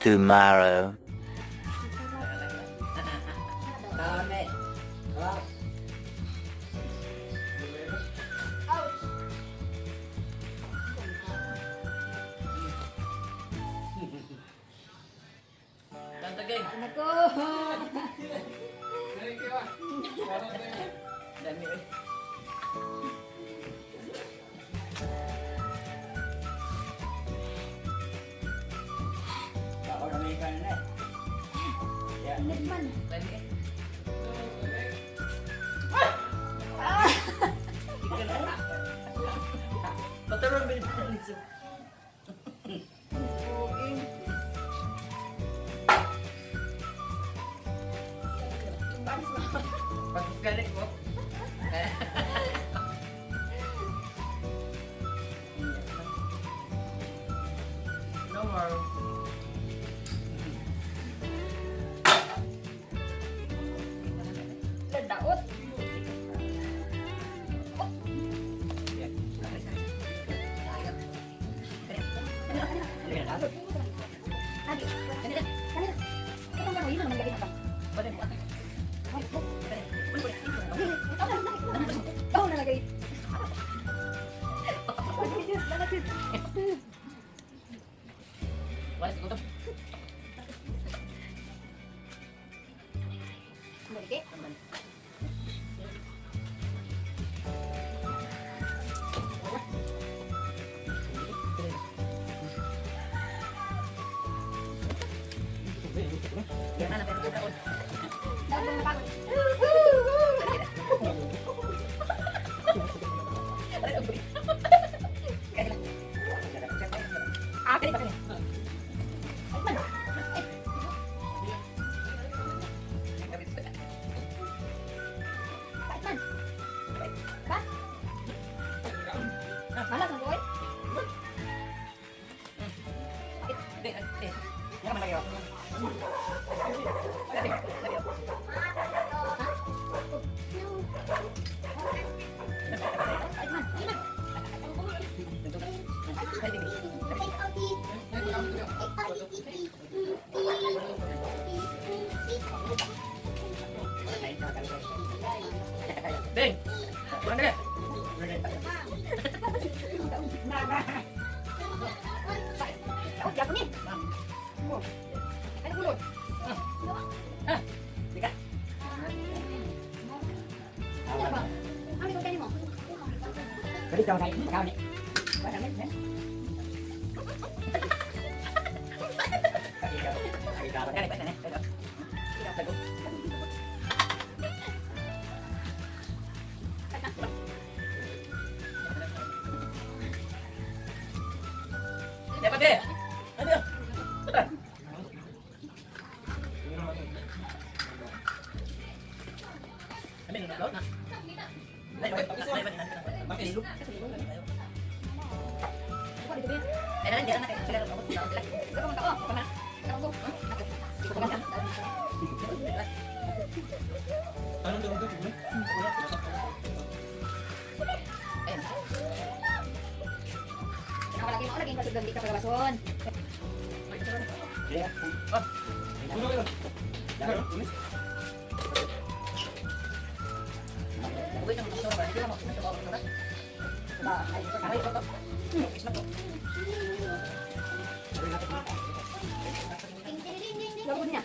Tomorrow. Nako. Dami eh. Ako na may kanan eh. Yan. Nagman. Dami eh. Patuloy ba yung paniso? Pagkagaling mo. No more. Daot. Abi, kanina. Ito ang gawin naman lagi pa. Oh, nalagay. Walis ko to. Balik. Yan na pero daon. Dapat na Ah, kali pa kali. Malas ang boy. Yan naman lagi. Ding. Pulang deh. Oh, dia ni. Ada mulut. Dika. Ada apa? Ambil kau ni mau. Jadi kau ni. Ada ni. Dapat deh. Aduh. Ambil laut nak. Kau di tu. Jangan nak sila Kau mau tahu? Kau mana? Kau tu. Kau mana? Anong daw ito? Kenapa lagi mau lagi pasuk dalam di kapal bason? Ya. Puno kayo. Jangan. Bukan yang masuk berarti dia mau masuk orang orang. Nah, ayo foto. Isma tuh. Lagunya.